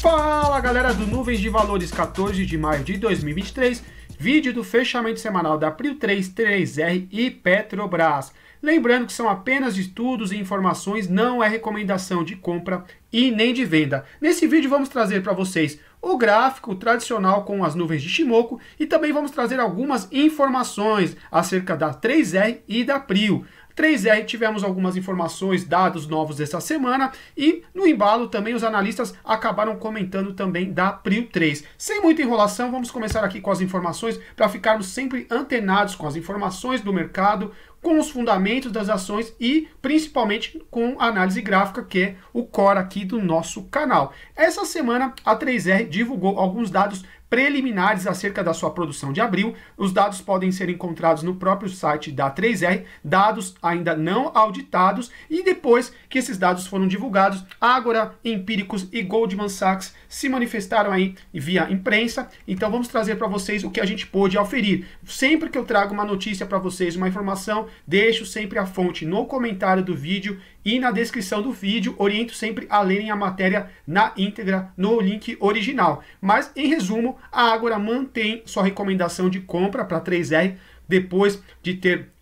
Fala galera do Nuvens de Valores, 14 de maio de 2023, vídeo do fechamento semanal da Prio 3, 3R e Petrobras. Lembrando que são apenas estudos e informações, não é recomendação de compra e nem de venda. Nesse vídeo vamos trazer para vocês o gráfico tradicional com as nuvens de Ichimoku e também vamos trazer algumas informações acerca da 3R e da Prio. 3R tivemos algumas informações, dados novos essa semana e no embalo também os analistas acabaram comentando também da Prio 3. Sem muita enrolação, vamos começar aqui com as informações para ficarmos sempre antenados com as informações do mercado, com os fundamentos das ações e principalmente com a análise gráfica, que é o core aqui do nosso canal. Essa semana a 3R divulgou alguns dados preliminares acerca da sua produção de abril. Os dados podem ser encontrados no próprio site da 3R, dados ainda não auditados, e depois que esses dados foram divulgados, Ágora, Empíricos e Goldman Sachs se manifestaram aí via imprensa. Então vamos trazer para vocês o que a gente pôde auferir. Sempre que eu trago uma notícia para vocês, uma informação, deixo sempre a fonte no comentário do vídeo e na descrição do vídeo. Oriento sempre a lerem a matéria na íntegra no link original. Mas, em resumo, a Ágora mantém sua recomendação de compra para 3R depois de ter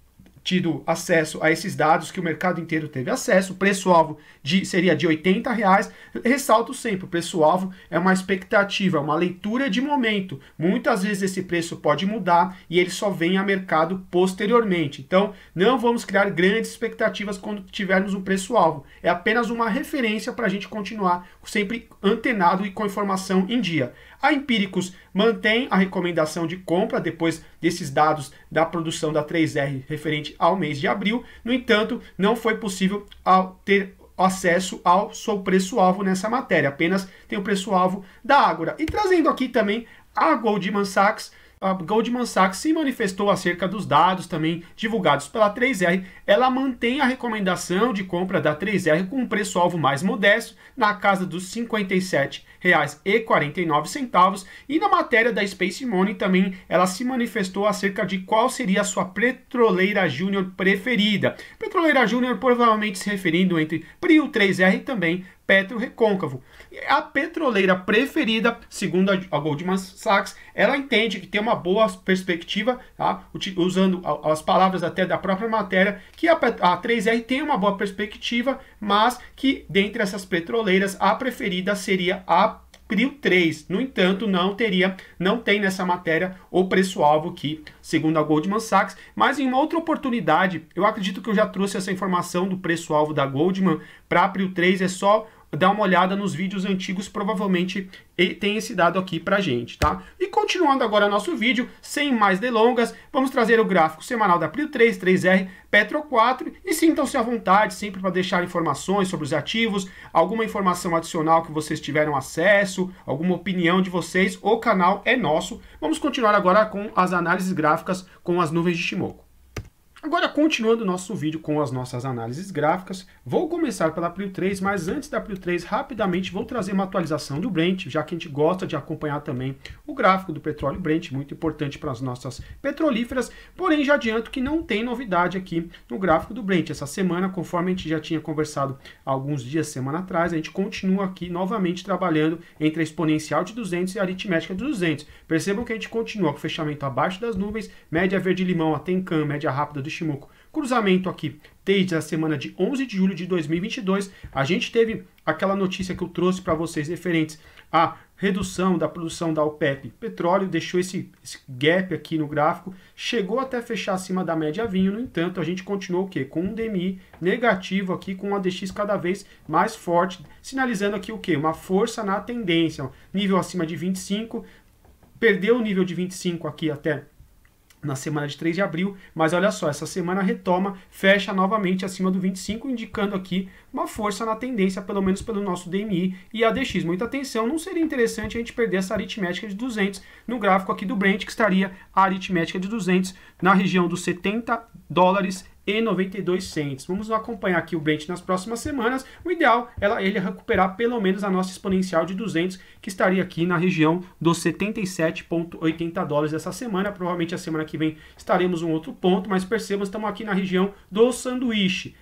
tido acesso a esses dados que o mercado inteiro teve acesso. O preço-alvo seria de R$80. Ressalto sempre, o preço-alvo é uma expectativa, é uma leitura de momento. Muitas vezes esse preço pode mudar e ele só vem a mercado posteriormente. Então, não vamos criar grandes expectativas quando tivermos um preço-alvo. É apenas uma referência para a gente continuar sempre antenado e com informação em dia. A Empíricos mantém a recomendação de compra depois desses dados da produção da 3R referente ao mês de abril. No entanto, não foi possível ter acesso ao seu preço-alvo nessa matéria. Apenas tem o preço-alvo da Ágora. E trazendo aqui também a Goldman Sachs. A Goldman Sachs se manifestou acerca dos dados também divulgados pela 3R. Ela mantém a recomendação de compra da 3R com um preço-alvo mais modesto, na casa dos R$ 57,49. E na matéria da Space Money também ela se manifestou acerca de qual seria a sua petroleira júnior preferida. Petroleira júnior provavelmente se referindo entre Prio, 3R e também Petro Recôncavo. A petroleira preferida, segundo a Goldman Sachs, ela entende que tem uma boa perspectiva, tá? Usando as palavras até da própria matéria, que a 3R tem uma boa perspectiva, mas que dentre essas petroleiras a preferida seria a Prio 3. No entanto, não tem nessa matéria o preço-alvo que, segundo a Goldman Sachs, mas em uma outra oportunidade, eu acredito que eu já trouxe essa informação do preço-alvo da Goldman para a Prio 3, é só dar uma olhada nos vídeos antigos, provavelmente tem esse dado aqui pra gente, tá? E continuando agora nosso vídeo, sem mais delongas, vamos trazer o gráfico semanal da Prio 3, 3R, Petro 4 e sintam-se à vontade sempre para deixar informações sobre os ativos, alguma informação adicional que vocês tiveram acesso, alguma opinião de vocês, o canal é nosso. Vamos continuar agora com as análises gráficas com as nuvens de Ichimoku. Agora, continuando o nosso vídeo com as nossas análises gráficas, vou começar pela Prio 3, mas antes da Prio 3, rapidamente vou trazer uma atualização do Brent, já que a gente gosta de acompanhar também o gráfico do petróleo Brent, muito importante para as nossas petrolíferas, porém já adianto que não tem novidade aqui no gráfico do Brent. Essa semana, conforme a gente já tinha conversado há alguns dias, semana atrás, a gente continua aqui novamente trabalhando entre a exponencial de 200 e a aritmética de 200. Percebam que a gente continua com o fechamento abaixo das nuvens, média verde-limão, a Tenkan, média rápida do Ichimoku. Cruzamento aqui desde a semana de 11 de julho de 2022. A gente teve aquela notícia que eu trouxe para vocês referentes à redução da produção da OPEP. Petróleo deixou esse gap aqui no gráfico, chegou até fechar acima da média vinho. No entanto, a gente continuou o quê? Com um DMI negativo aqui, com um ADX cada vez mais forte, sinalizando aqui o quê? Uma força na tendência. Nível acima de 25, perdeu o nível de 25 aqui até na semana de 3 de abril, mas olha só, essa semana retoma, fecha novamente acima do 25, indicando aqui uma força na tendência, pelo menos pelo nosso DMI e ADX. Muita atenção, não seria interessante a gente perder essa aritmética de 200 no gráfico aqui do Brent, que estaria a aritmética de 200 na região dos $70,92. Vamos acompanhar aqui o Brent nas próximas semanas. O ideal é ele recuperar pelo menos a nossa exponencial de 200, que estaria aqui na região dos $77,80 essa semana. Provavelmente a semana que vem estaremos em um outro ponto, mas percebam, estamos aqui na região do sanduíche.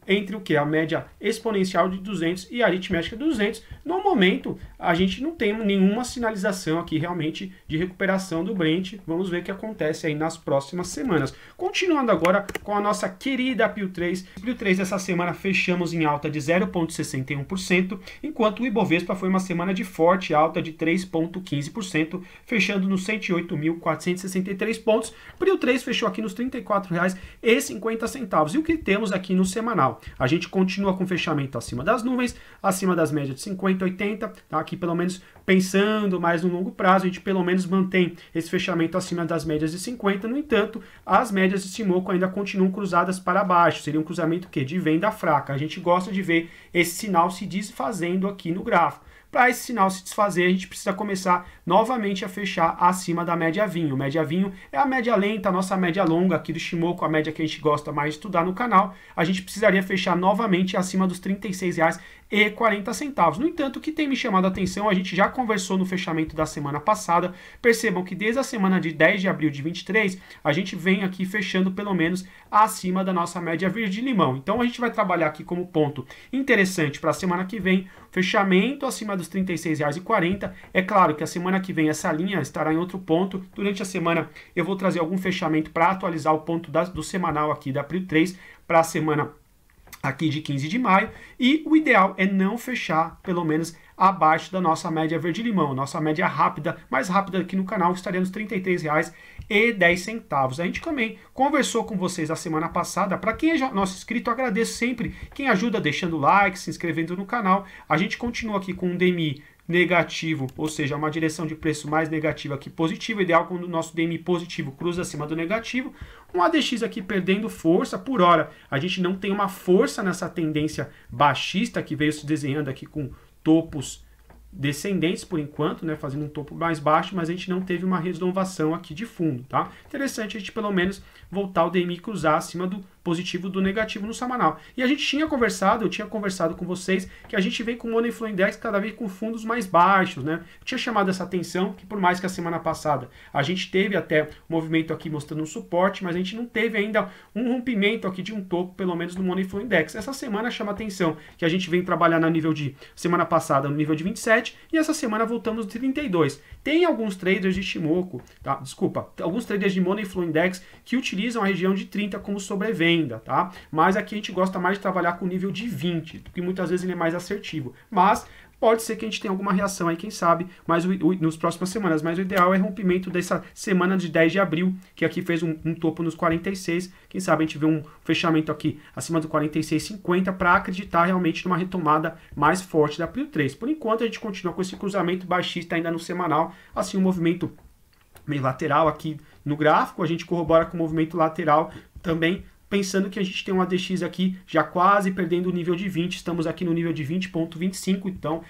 entre o que? A média exponencial de 200 e a aritmética de 200. No momento, a gente não tem nenhuma sinalização aqui realmente de recuperação do Brent. Vamos ver o que acontece aí nas próximas semanas. Continuando agora com a nossa querida Prio 3. Prio 3 essa semana fechamos em alta de 0,61%, enquanto o Ibovespa foi uma semana de forte alta de 3,15%, fechando nos 108.463 pontos. Prio 3 fechou aqui nos R$ 34,50. E o que temos aqui no semanal? A gente continua com fechamento acima das nuvens, acima das médias de 50 e 80, tá? Aqui pelo menos pensando mais no longo prazo, a gente pelo menos mantém esse fechamento acima das médias de 50, no entanto, as médias de Shimoku ainda continuam cruzadas para baixo, seria um cruzamento que de venda fraca. A gente gosta de ver esse sinal se desfazendo aqui no gráfico. Para esse sinal se desfazer, a gente precisa começar novamente a fechar acima da média vinho. Média vinho é a média lenta, a nossa média longa aqui do Shimoku, a média que a gente gosta mais de estudar no canal. A gente precisaria fechar novamente acima dos R$ 36,40. No entanto, o que tem me chamado a atenção, a gente já conversou no fechamento da semana passada. Percebam que desde a semana de 10 de abril de 23, a gente vem aqui fechando pelo menos acima da nossa média verde-limão. Então a gente vai trabalhar aqui como ponto interessante para a semana que vem, fechamento acima dos R$ 36,40. É claro que a semana que vem essa linha estará em outro ponto. Durante a semana eu vou trazer algum fechamento para atualizar o ponto do semanal aqui da Prio 3 para a semana aqui de 15 de maio, e o ideal é não fechar, pelo menos, abaixo da nossa média verde-limão, nossa média rápida, mais rápida aqui no canal, estaria nos R$ 33,10. A gente também conversou com vocês a semana passada. Para quem é nosso inscrito, agradeço sempre quem ajuda deixando like, se inscrevendo no canal. A gente continua aqui com um DMI negativo, ou seja, uma direção de preço mais negativa que positiva, ideal quando o nosso DMI positivo cruza acima do negativo. Um ADX aqui perdendo força por hora. A gente não tem uma força nessa tendência baixista que veio se desenhando aqui com topos descendentes por enquanto, né, fazendo um topo mais baixo, mas a gente não teve uma renovação aqui de fundo, tá? Interessante a gente pelo menos voltar o DMI cruzar acima do positivo do negativo no semanal. E a gente tinha conversado, eu tinha conversado com vocês, que a gente vem com o Money Flow Index cada vez com fundos mais baixos, né? Eu tinha chamado essa atenção, que por mais que a semana passada a gente teve até um movimento aqui mostrando um suporte, mas a gente não teve ainda um rompimento aqui de um topo, pelo menos no Money Flow Index. Essa semana chama atenção que a gente vem trabalhar no nível de, semana passada, no nível de 27, e essa semana voltamos de 32. Tem alguns traders de Shimoku, tá? Desculpa, alguns traders de Money Flow Index que utilizam a região de 30 como sobrevenda, tá? Mas aqui a gente gosta mais de trabalhar com o nível de 20, porque muitas vezes ele é mais assertivo. Mas pode ser que a gente tenha alguma reação aí, quem sabe, mas nos próximas semanas. Mas o ideal é rompimento dessa semana de 10 de abril, que aqui fez um topo nos 46. Quem sabe a gente vê um fechamento aqui acima do 46,50 para acreditar realmente numa retomada mais forte da Prio 3. Por enquanto a gente continua com esse cruzamento baixista ainda no semanal, assim um movimento meio lateral aqui no gráfico. A gente corrobora com o movimento lateral também, pensando que a gente tem um ADX aqui já quase perdendo o nível de 20, estamos aqui no nível de 20,25, então,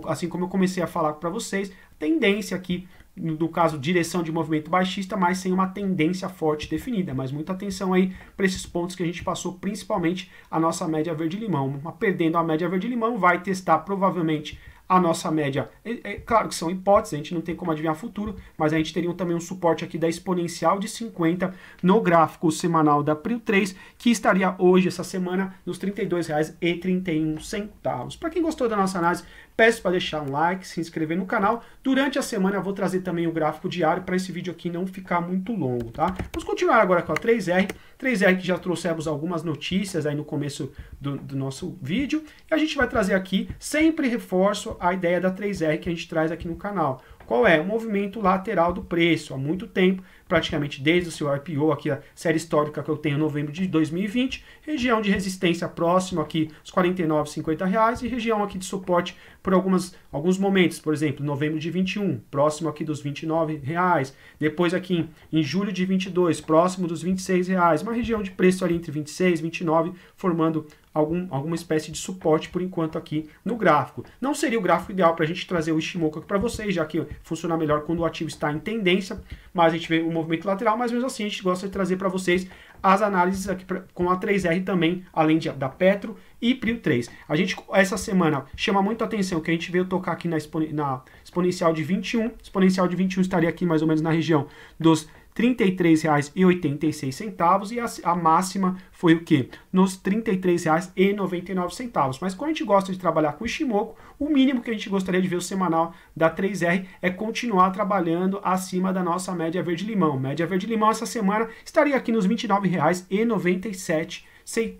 assim como eu comecei a falar para vocês, tendência aqui, no caso, direção de movimento baixista, mas sem uma tendência forte definida, mas muita atenção aí para esses pontos que a gente passou, principalmente a nossa média verde-limão. Perdendo a média verde-limão, vai testar provavelmente a nossa média. É claro que são hipóteses, a gente não tem como adivinhar o futuro, mas a gente teria também um suporte aqui da exponencial de 50 no gráfico semanal da Prio 3, que estaria hoje, essa semana, nos R$ 32,31. Para quem gostou da nossa análise, peço para deixar um like, se inscrever no canal. Durante a semana eu vou trazer também o gráfico diário para esse vídeo aqui não ficar muito longo, tá? Vamos continuar agora com a 3R. 3R que já trouxemos algumas notícias aí no começo do nosso vídeo. E a gente vai trazer aqui, sempre reforço a ideia da 3R que a gente traz aqui no canal. Qual é? O movimento lateral do preço. Há muito tempo, praticamente desde o seu IPO, aqui a série histórica que eu tenho em novembro de 2020, região de resistência próxima aqui, os R$ 49,50, e região aqui de suporte por alguns momentos, por exemplo, novembro de 21, próximo aqui dos R$ 29,00, depois aqui em julho de 22, próximo dos R$ 26,00, uma região de preço ali entre 26 e 29, formando alguma espécie de suporte por enquanto aqui no gráfico. Não seria o gráfico ideal para a gente trazer o Ishimoku aqui para vocês, já que funciona melhor quando o ativo está em tendência, mas a gente vê um movimento lateral, mas mesmo assim a gente gosta de trazer para vocês as análises aqui com a 3R também, além da Petro e Prio 3. A gente, essa semana, chama muito a atenção que a gente veio tocar aqui na exponencial de 21. Exponencial de 21 estaria aqui mais ou menos na região dos R$ 33,86 e a máxima foi o quê? Nos R$ 33,99. Mas quando a gente gosta de trabalhar com o Ichimoku, o mínimo que a gente gostaria de ver o semanal da 3R é continuar trabalhando acima da nossa média verde-limão. Média verde-limão essa semana estaria aqui nos R$ 29,97. R$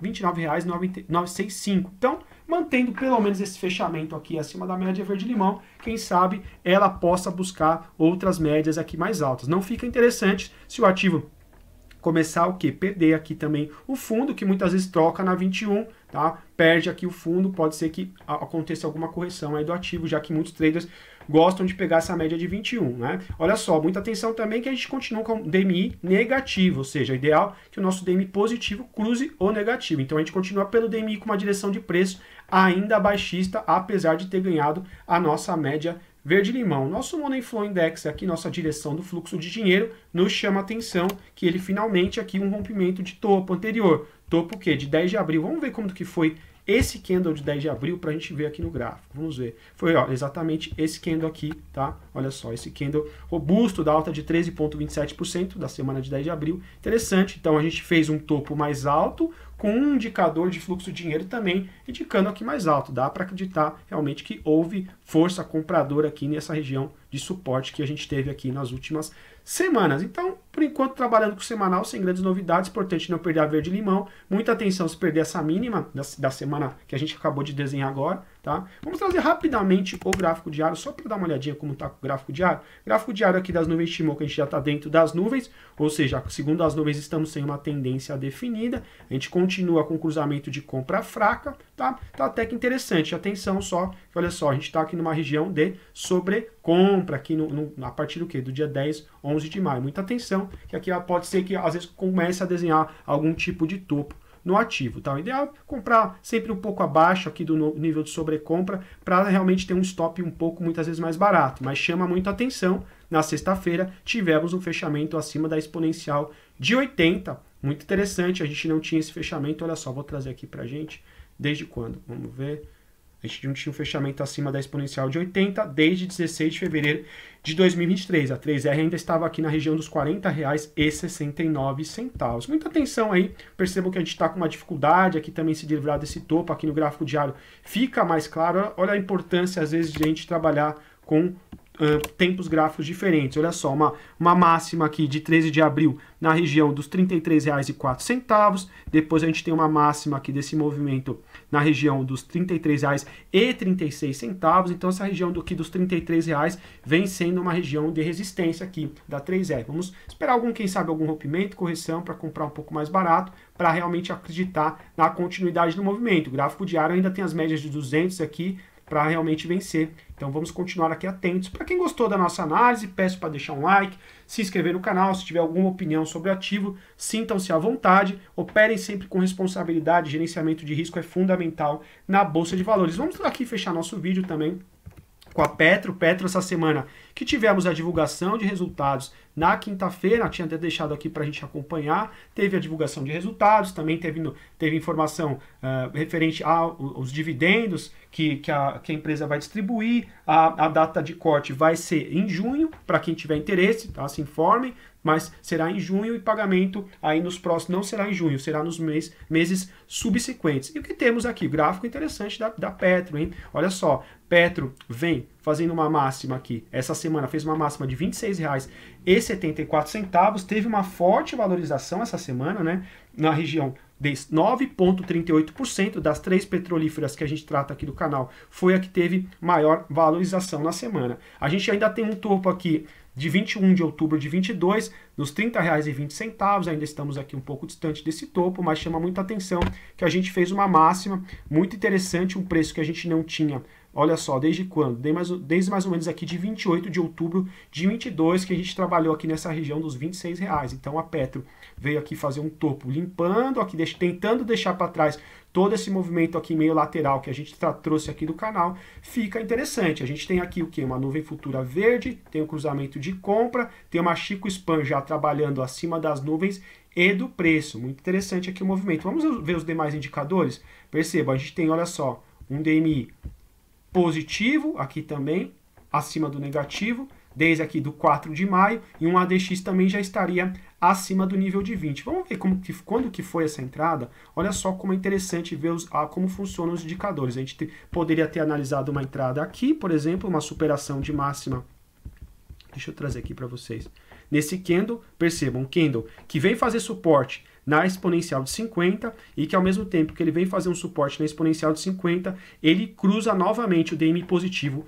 29,965. Então, mantendo pelo menos esse fechamento aqui acima da média verde-limão, quem sabe ela possa buscar outras médias aqui mais altas. Não fica interessante se o ativo começar o quê? Perder aqui também o fundo, que muitas vezes troca na 21, tá? Perde aqui o fundo, pode ser que aconteça alguma correção aí do ativo, já que muitos traders gostam de pegar essa média de 21, né? Olha só, muita atenção também que a gente continua com DMI negativo, ou seja, o ideal é que o nosso DMI positivo cruze o negativo. Então a gente continua pelo DMI com uma direção de preço ainda baixista, apesar de ter ganhado a nossa média verde-limão. Nosso Money Flow Index, aqui nossa direção do fluxo de dinheiro, nos chama a atenção que ele finalmente aqui um rompimento de topo anterior. Topo o quê? De 10 de abril. Vamos ver como que foi esse candle de 10 de abril para a gente ver aqui no gráfico. Vamos ver. Foi ó, exatamente esse candle aqui, tá? Olha só, esse candle robusto da alta de 13,27% da semana de 10 de abril. Interessante. Então a gente fez um topo mais alto com um indicador de fluxo de dinheiro também indicando aqui mais alto. Dá para acreditar realmente que houve força compradora aqui nessa região de suporte que a gente teve aqui nas últimas semanas. Então, por enquanto, trabalhando com o semanal, sem grandes novidades, importante não perder a verde-limão, muita atenção se perder essa mínima da semana que a gente acabou de desenhar agora, tá? Vamos trazer rapidamente o gráfico diário, só para dar uma olhadinha como está o gráfico diário. Gráfico diário aqui das nuvens Ichimoku, que a gente já está dentro das nuvens, ou seja, segundo as nuvens estamos sem uma tendência definida, a gente continua com cruzamento de compra fraca, tá? Tá até que interessante, atenção só, olha só, a gente está aqui numa região de sobrecompra, aqui a partir do quê? Do dia 10, 11 de maio. Muita atenção, que aqui pode ser que às vezes comece a desenhar algum tipo de topo no ativo, tá? O ideal é comprar sempre um pouco abaixo aqui do nível de sobrecompra para realmente ter um stop um pouco, muitas vezes mais barato, mas chama muito atenção. Na sexta-feira tivemos um fechamento acima da exponencial de 80, muito interessante, a gente não tinha esse fechamento, olha só, vou trazer aqui pra gente, desde quando? Vamos ver. A gente não tinha um fechamento acima da exponencial de 80 desde 16 de fevereiro de 2023. A 3R ainda estava aqui na região dos R$ 40,69. Muita atenção aí, percebam que a gente está com uma dificuldade aqui também se livrar desse topo aqui no gráfico diário. Fica mais claro, olha a importância às vezes de a gente trabalhar com tempos gráficos diferentes. Olha só, uma máxima aqui de 13 de abril na região dos R$ 33,04. Depois a gente tem uma máxima aqui desse movimento na região dos R$ 33,36. Então essa região aqui dos R$ 33 vem sendo uma região de resistência aqui da 3R. Vamos esperar quem sabe algum rompimento, correção para comprar um pouco mais barato, para realmente acreditar na continuidade do movimento. O gráfico diário ainda tem as médias de 200 aqui, para realmente vencer. Então vamos continuar aqui atentos. Para quem gostou da nossa análise, peço para deixar um like, se inscrever no canal, se tiver alguma opinião sobre o ativo, sintam-se à vontade, operem sempre com responsabilidade, gerenciamento de risco é fundamental na Bolsa de Valores. Vamos aqui fechar nosso vídeo também com a Petro essa semana, que tivemos a divulgação de resultados na quinta-feira, tinha até deixado aqui para a gente acompanhar, teve a divulgação de resultados, também teve informação referente aos dividendos que a empresa vai distribuir, a data de corte vai ser em junho, para quem tiver interesse, tá? Se informem, mas será em junho e pagamento aí nos próximos, não será em junho, será nos meses subsequentes. E o que temos aqui? Gráfico interessante da Petro, hein? Olha só, Petro vem fazendo uma máxima aqui, essa semana fez uma máxima de R$ 26,74, teve uma forte valorização essa semana, né? Na região de 9,38% das 3 petrolíferas que a gente trata aqui do canal, foi a que teve maior valorização na semana. A gente ainda tem um topo aqui de 21 de outubro de 22, nos R$ 30,20, ainda estamos aqui um pouco distante desse topo, mas chama muita atenção que a gente fez uma máxima muito interessante, um preço que a gente não tinha, olha só, desde quando? Desde mais ou menos aqui de 28 de outubro de 22, que a gente trabalhou aqui nessa região dos R$ 26. Então a Petro veio aqui fazer um topo limpando, aqui tentando deixar para trás todo esse movimento aqui meio lateral que a gente trouxe aqui do canal, fica interessante. A gente tem aqui o que? Uma nuvem futura verde, tem um cruzamento de compra, tem uma Chico Span já trabalhando acima das nuvens e do preço. Muito interessante aqui o movimento. Vamos ver os demais indicadores? Perceba, a gente tem, olha só, um DMI positivo aqui também, acima do negativo, desde aqui do 4 de maio, e um ADX também já estaria acima do nível de 20. Vamos ver quando que foi essa entrada? Olha só como é interessante ver como funcionam os indicadores. A gente poderia ter analisado uma entrada aqui, por exemplo, uma superação de máxima. Deixa eu trazer aqui para vocês. Nesse candle, percebam, um candle que vem fazer suporte na exponencial de 50 e que ao mesmo tempo que ele vem fazer um suporte na exponencial de 50, ele cruza novamente o DMI positivo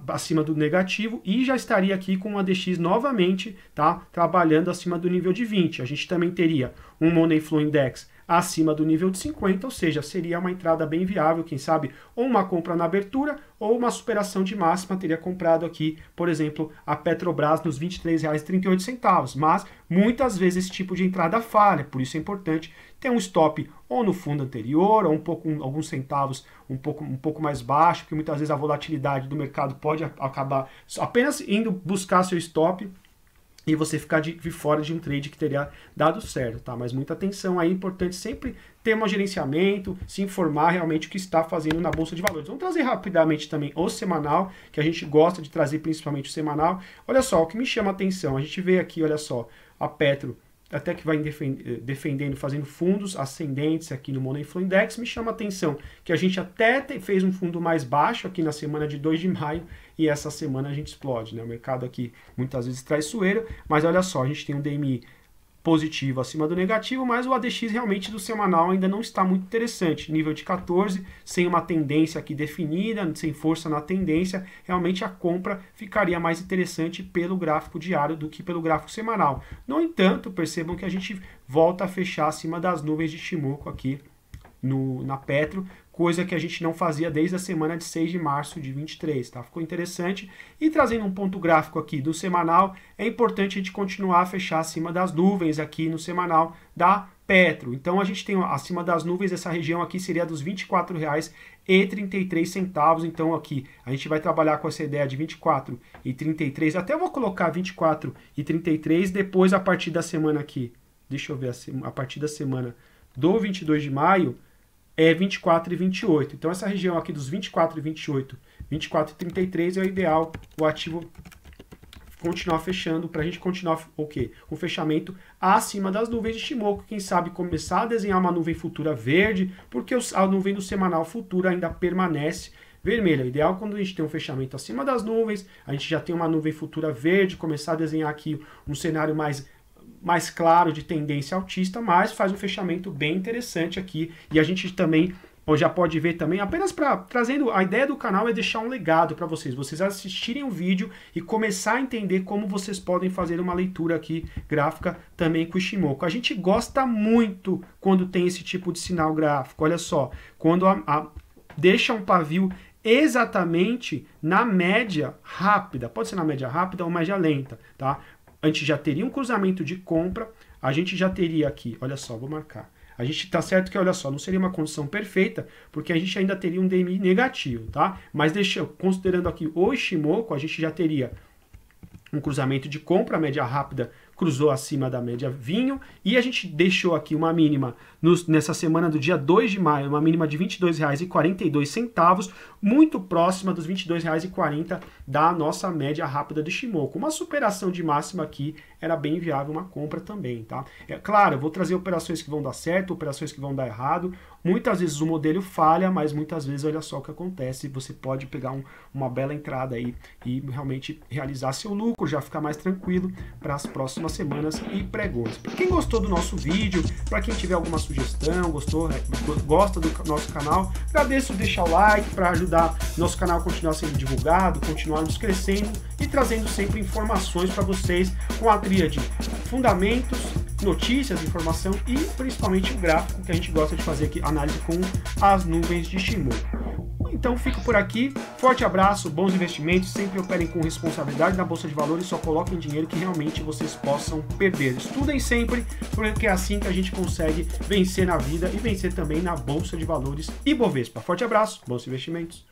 acima do negativo e já estaria aqui com uma DX novamente, tá, trabalhando acima do nível de 20. A gente também teria um Money Flow Index acima do nível de 50, ou seja, seria uma entrada bem viável, quem sabe, ou uma compra na abertura, ou uma superação de máxima, teria comprado aqui, por exemplo, a Petrobras nos R$ 23,38, mas muitas vezes esse tipo de entrada falha, por isso é importante ter um stop ou no fundo anterior, ou alguns centavos um pouco mais baixo, porque muitas vezes a volatilidade do mercado pode acabar apenas indo buscar seu stop, e você ficar de fora de um trade que teria dado certo, tá? Mas muita atenção aí, é importante sempre ter um gerenciamento, se informar realmente o que está fazendo na Bolsa de Valores. Vamos trazer rapidamente também o semanal, que a gente gosta de trazer principalmente o semanal. Olha só, o que me chama a atenção, a gente vê aqui, olha só, a Petro, até que vai defendendo, fazendo fundos ascendentes aqui no Money Flow Index, me chama a atenção que a gente até fez um fundo mais baixo aqui na semana de 2 de maio, e essa semana a gente explode, né? O mercado aqui muitas vezes traiçoeiro, mas olha só, a gente tem um DMI positivo acima do negativo, mas o ADX realmente do semanal ainda não está muito interessante. Nível de 14, sem uma tendência aqui definida, sem força na tendência, realmente a compra ficaria mais interessante pelo gráfico diário do que pelo gráfico semanal. No entanto, percebam que a gente volta a fechar acima das nuvens de Ichimoku aqui na Petro, coisa que a gente não fazia desde a semana de 6 de março de 23, tá? Ficou interessante. E trazendo um ponto gráfico aqui do semanal, é importante a gente continuar a fechar acima das nuvens aqui no semanal da Petro. Então a gente tem acima das nuvens, essa região aqui seria dos R$ 24,33. Então aqui a gente vai trabalhar com essa ideia de 24,33. Até eu vou colocar 24,33 depois a partir da semana aqui. Deixa eu ver a partir da semana do 22 de maio, é 24,28. Então essa região aqui dos 24,28, 24,33 é o ideal, o ativo continuar fechando, para a gente continuar o quê? O fechamento acima das nuvens de Ichimoku, quem sabe começar a desenhar uma nuvem futura verde, porque a nuvem do semanal futura ainda permanece vermelha. O ideal quando a gente tem um fechamento acima das nuvens, a gente já tem uma nuvem futura verde, começar a desenhar aqui um cenário mais claro de tendência altista, mas faz um fechamento bem interessante aqui, e a gente também já pode ver também, apenas trazendo a ideia do canal é deixar um legado para vocês assistirem o vídeo e começar a entender como vocês podem fazer uma leitura aqui gráfica também com o Ichimoku. A gente gosta muito quando tem esse tipo de sinal gráfico, olha só, quando deixa um pavio exatamente na média rápida, pode ser na média rápida ou média lenta, tá? A gente já teria um cruzamento de compra, a gente já teria aqui, olha só, vou marcar. A gente tá certo que, olha só, não seria uma condição perfeita, porque a gente ainda teria um DMI negativo, tá? Mas considerando aqui o Ichimoku, a gente já teria um cruzamento de compra, a média rápida cruzou acima da média vinho, e a gente deixou aqui uma mínima nessa semana do dia 2 de maio, uma mínima de R$ 22,42, muito próxima dos R$ 22,40 da nossa média rápida do Ichimoku. Uma superação de máxima aqui era bem viável, uma compra também, tá? É claro, eu vou trazer operações que vão dar certo, operações que vão dar errado. Muitas vezes o modelo falha, mas muitas vezes olha só o que acontece, você pode pegar uma bela entrada aí e realmente realizar seu lucro, já ficar mais tranquilo para as próximas semanas e pregões. Para quem gostou do nosso vídeo, para quem tiver alguma sugestão, gosta do nosso canal, agradeço deixar o like para ajudar nosso canal a continuar sendo divulgado, continuarmos crescendo e trazendo sempre informações para vocês com a tríade fundamentos, notícias, informação e principalmente o gráfico que a gente gosta de fazer aqui, análise com as nuvens de Ichimoku. Então fico por aqui, forte abraço, bons investimentos, sempre operem com responsabilidade na Bolsa de Valores, só coloquem dinheiro que realmente vocês possam perder. Estudem sempre, porque é assim que a gente consegue vencer na vida e vencer também na Bolsa de Valores e Bovespa. Forte abraço, bons investimentos.